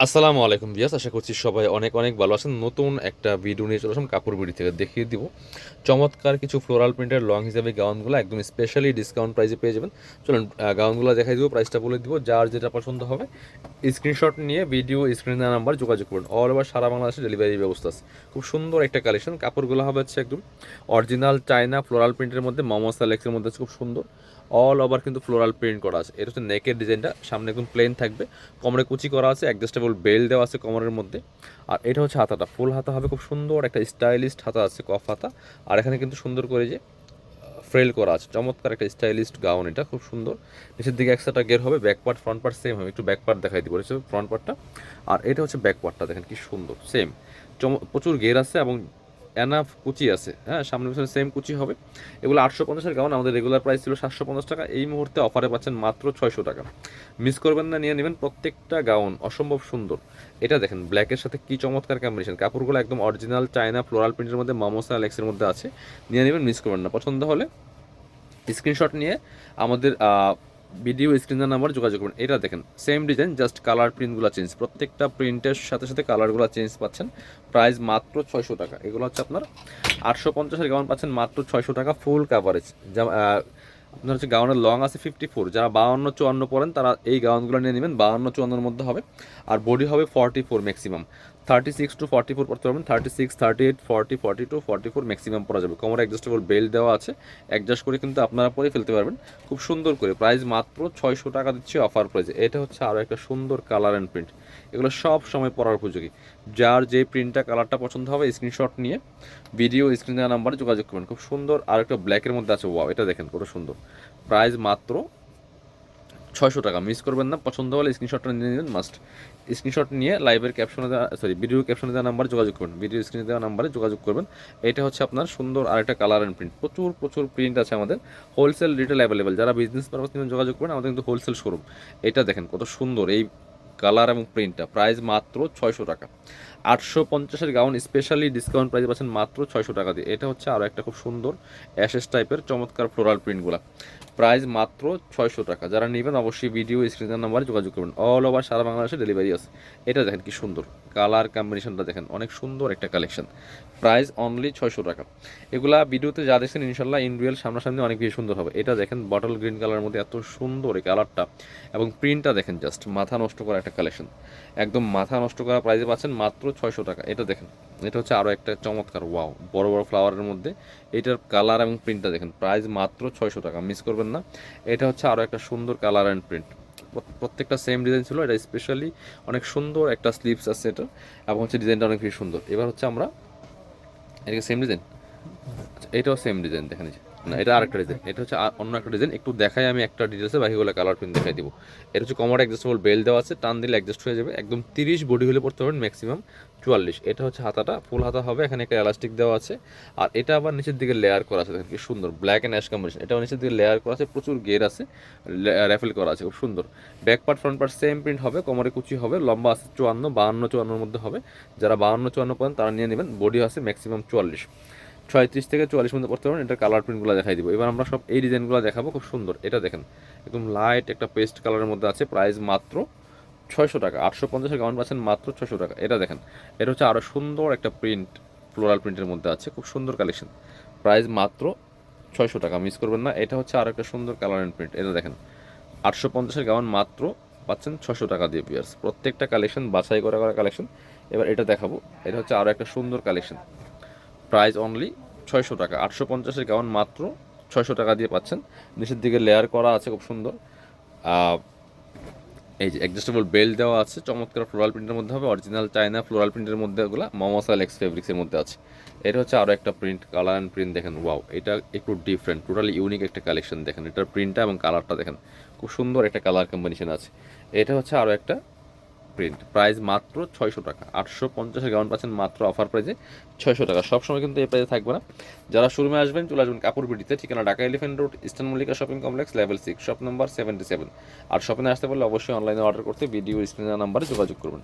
আসসালামু আলাইকুম ভিউয়ার্স, আশা করছি সবাই অনেক অনেক ভালো আছেন। নতুন একটা ভিডিও নিয়ে চলে আসলাম কাপড় বিড়ি থেকে। দেখিয়ে দিব চমৎকার কিছু ফ্লোরাল প্রিন্টের লং হিসাবে গাউনগুলো একদম স্পেশালি ডিসকাউন্ট প্রাইসে পেয়ে যাবেন। চলুন গাউনগুলো দেখাই দিব, প্রাইসটা বলে দিব। যার যেটা পছন্দ হবে স্ক্রিনশট নিয়ে ভিডিও স্ক্রিনে নাম্বার যোগাযোগ করুন। অল ওভার সারা বাংলাদেশে ডেলিভারি ব্যবস্থা আছে। খুব সুন্দর একটা কালেকশন। কাপড়গুলো হবে হচ্ছে একদম অরিজিনাল চায়না ফ্লোরাল প্রিন্টের মধ্যে, মোহাম্মদ সালেক্সের মধ্যে আছে। খুব সুন্দর অল ওভার কিন্তু ফ্লোরাল প্রিন্ট করা আছে। এটা হচ্ছে নেকের ডিজাইনটা, সামনে একদম প্লেন থাকবে, কোমরে কুচি করা আছে, অ্যাডজাস্টেবল বেল্ট দেওয়া আছে কোমরের মধ্যে। আর এটা হচ্ছে হাতাটা, ফুল হাতা হবে, খুব সুন্দর একটা স্টাইলিস্ট হাতা আছে, কফ হাতা। আর এখানে কিন্তু সুন্দর করে যে ফ্রেল করা আছে, চমৎকার একটা স্টাইলিস্ট গাউন। এটা খুব সুন্দর। নিচের দিকে একসাথে গের হবে, back part front part same হবে। একটু ব্যাক পার্ট দেখাই দিব, এটা ফ্রন্ট পার্টটা। আর এটা হচ্ছে ব্যাক পার্টটা, দেখেন কি সুন্দর সেম। প্রচুর গের আছে এবং এনাফ কুচি আছে। হ্যাঁ, সামনে পিছনে সেম কুচি হবে। এগুলো 850-এর গাউন, আমাদের রেগুলার প্রাইস ছিল 750 টাকা। এই মুহূর্তে অফারে পাচ্ছেন মাত্র 600 টাকা। মিস করবেন না, নিয়ে নেবেন। প্রত্যেকটা গাউন অসম্ভব সুন্দর। এটা দেখেন ব্ল্যাকের সাথে কি চমৎকার কম্বিনেশন। কাপড়গুলো একদম অরিজিনাল চায়না ফ্লোরাল প্রিন্টের মধ্যে, মামোসা অ্যালেক্সের মধ্যে আছে। নিয়ে নেবেন, মিস করবেন না। পছন্দ হলে স্ক্রিনশট নিয়ে আমাদের ভিডিও স্ক্রিনের নাম্বার যোগাযোগ করুন। এটা দেখেন সেম ডিজাইন, জাস্ট কালার প্রিন্টগুলো চেঞ্জ। প্রত্যেকটা প্রিন্টের সাথে সাথে কালারগুলো চেঞ্জ পাচ্ছেন। প্রাইস মাত্র 600 টাকা। এগুলো হচ্ছে আপনার 850-এর গাউন পাচ্ছেন মাত্র 600 টাকা, ফুল কাভারেজ। আপনার হচ্ছে গাউনের লং আছে 54। যারা 52-54 পরেন তারা এই গাউনগুলো নিয়ে নেবেন। 52-54-এর মধ্যে হবে। আর বডি হবে 44 ম্যাক্সিমাম। 36 to 44 পড়তে পারবেন। 36, 38, 40, 42, 44 ম্যাক্সিমাম পরা যাবে। কোমরে অ্যাডজাস্টেবল বেল্ট দেওয়া আছে, অ্যাডজাস্ট করে কিন্তু আপনারা পরে ফেলতে পারবেন খুব সুন্দর করে। প্রাইস মাত্র 600 টাকা দিচ্ছে অফার প্রাইসে। এটা হচ্ছে আরও একটা সুন্দর কালার অ্যান্ড প্রিন্ট। এগুলো সব সময় পরার উপযোগী। যার যে প্রিন্টটা কালারটা পছন্দ হবে স্ক্রিনশট নিয়ে ভিডিও স্ক্রিনের নাম্বারে যোগাযোগ করবেন। খুব সুন্দর। আর একটা ব্ল্যাকের মধ্যে আছে, ওয়াও, এটা দেখেন কত সুন্দর। প্রাইস মাত্র 600 টাকা। মিস করবেন না। পছন্দ হলে স্ক্রিনশটটা নিয়ে নেবেন মাস্ট। স্ক্রিনশট নিয়ে লাইভের ক্যাপশনে দেওয়া, ভিডিও ক্যাপশনে দেওয়া নাম্বার যোগাযোগ করবেন, ভিডিও স্ক্রিনে দেওয়া নাম্বারে যোগাযোগ করবেন। এটা হচ্ছে আপনার সুন্দর আরেকটা কালার অ্যান্ড প্রিন্ট। প্রচুর প্রচুর প্রিন্ট আছে আমাদের। Wholesale retail available. যারা বিজনেস পারপাস নিয়ে যোগাযোগ করেন, আমাদের কিন্তু হোলসেল শোরুম। এটা দেখেন কত সুন্দর এই কালার এবং প্রিন্টটা। প্রাইস মাত্র 600 টাকা। 850-এর গাউন স্পেশালি ডিসকাউন্ট প্রাইসে পাচ্ছেন মাত্র 600 টাকা দিয়ে। এটা হচ্ছে আরও একটা খুব সুন্দর অ্যাশেস টাইপের চমৎকার ফ্লোরাল প্রিন্টগুলো। প্রাইস মাত্র 600 টাকা। যারা নেবেন অবশ্যই ভিডিও স্ক্রিনের নাম্বারে যোগাযোগ করবেন। অল ওভার সারা বাংলাদেশে ডেলিভারি আছে। এটা দেখেন কি সুন্দর কালার কম্বিনেশনটা, দেখেন অনেক সুন্দর একটা কালেকশন। প্রাইস অনলি 600 টাকা। এগুলা ভিডিওতে যা দেখছেন ইনশাল্লাহ ইন রিয়েল সামনাসামনি অনেক বেশি সুন্দর হবে। এটা দেখেন বটল গ্রিন কালারের মধ্যে এত সুন্দর এই কালারটা এবং প্রিন্টটা দেখেন, জাস্ট মাথা নষ্ট করা একটা কালেকশন। একদম মাথা নষ্ট করা প্রাইসে পাচ্ছেন মাত্র 600 টাকা। এটা দেখেন, এটা হচ্ছে আরও একটা চমৎকার, ওয়াও, বড় বড় ফ্লাওয়ারের মধ্যে। এটার কালার এবং প্রিন্টটা দেখেন। প্রাইস মাত্র 600 টাকা। মিস করবেন না। এটা হচ্ছে আরও একটা সুন্দর কালার অ্যান্ড প্রিন্ট। প্রত্যেকটা সেম ডিজাইন ছিল। এটা স্পেশালি অনেক সুন্দর একটা স্লিভস আছে এটা, এবং হচ্ছে ডিজাইনটা অনেক বেশি সুন্দর। এবার হচ্ছে আমরা এটাকে সেম ডিজাইন, আচ্ছা এটাও সেম ডিজাইন দেখেন। এই যে, না এটা আরেকটা ডিজাইন, এটা হচ্ছে অন্য একটা ডিজাইন। একটু দেখাই আমি একটা ডিটেলসে, বাকিগুলো কালার প্রিন্ট দেখাই দিব। এটা হচ্ছে কমোড অ্যাডজাস্টেবল বেল্ট দেওয়া আছে, টান দিলে অ্যাডজাস্ট হয়ে যাবে। একদম 30 বডি হলে পড়তে পারবেন, ম্যাক্সিমাম 44। এটা হচ্ছে হাতাটা, ফুল হাতা হবে, এখানে একটা এলাস্টিক দেওয়া আছে। আর এটা আবার নিচের দিকে লেয়ার করা আছে, দেখেন কি সুন্দর ব্ল্যাক অ্যান্ড অ্যাশ কম্বিনেশন। এটাও নিচের দিকে লেয়ার করা আছে, প্রচুর গের আছে, র্যাফেল করা আছে, খুব সুন্দর। Back part front part same print হবে, কোমরে কুচি হবে, লম্বা আছে 54, 52-54-এর মধ্যে হবে। যারা 52-54 পর্যন্ত তারা নিয়ে নেবেন। বডি আছে ম্যাক্সিমাম 44, 36 থেকে 44 মধ্যে পড়তে পারেন। এটার কালার প্রিন্টগুলো দেখাই দিব। এবার আমরা সব এই ডিজাইনগুলো দেখাবো, খুব সুন্দর। এটা দেখেন একদম লাইট একটা পেস্ট কালারের মধ্যে আছে। প্রাইস মাত্র 600 টাকা। 850-এর গাউন পাচ্ছেন মাত্র 600 টাকা। এটা দেখেন, এটা হচ্ছে আরও সুন্দর একটা প্রিন্ট, ফ্লোরাল প্রিন্টের মধ্যে আছে, খুব সুন্দর কালেকশন। প্রাইস মাত্র 600 টাকা। মিস করবেন না। এটা হচ্ছে আরও একটা সুন্দর কালার অ্যান্ড প্রিন্ট। এটা দেখেন 850-এর গাউন মাত্র পাচ্ছেন 600 টাকা দিয়ে। পিয়ার্স প্রত্যেকটা কালেকশন বাছাই করা করা কালেকশন। এবার এটা দেখাবো, এটা হচ্ছে আরও একটা সুন্দর কালেকশন। প্রাইস অনলি 600 টাকা। 850-এর গাউন মাত্র 600 টাকা দিয়ে পাচ্ছেন। নিচের দিকে লেয়ার করা আছে, খুব সুন্দর। এই যে অ্যাডজাস্টেবল বেল্ট দেওয়া আছে, চমৎকার ফ্লোরাল প্রিন্টের মধ্যে হবে। অরিজিনাল চায়না ফ্লোরাল প্রিন্টের মধ্যে ওগুলো মমসা এক্স ফেব্রিক্সের মধ্যে আছে। এটা হচ্ছে আরও একটা প্রিন্ট, কালার অ্যান্ড প্রিন্ট দেখেন, ওয়াও, এটা একটু ডিফারেন্ট, টোটালি ইউনিক একটা কালেকশন। দেখেন এটার প্রিন্টটা এবং কালারটা দেখেন, খুব সুন্দর একটা কালার কম্বিনেশন আছে। এটা হচ্ছে আরও একটা প্রিন্ট। প্রাইস মাত্র 600 টাকা। 850-এর গাউন পাচ্ছেন মাত্র অফার প্রাইসে 600 টাকা। সবসময় কিন্তু এই প্রাইসে থাকবে না। যারা শোরুমে আসবেন চলে আসবেন কাপড় বিডিতে, ঠিকানা Dhaka elephant road, eastern Mallika shopping complex, level 6, shop number 77। আর শপিংয়ে আসতে পারলে অবশ্যই অনলাইনে অর্ডার করতে ভিডিও স্ক্রিনের নাম্বারে যোগাযোগ করবেন।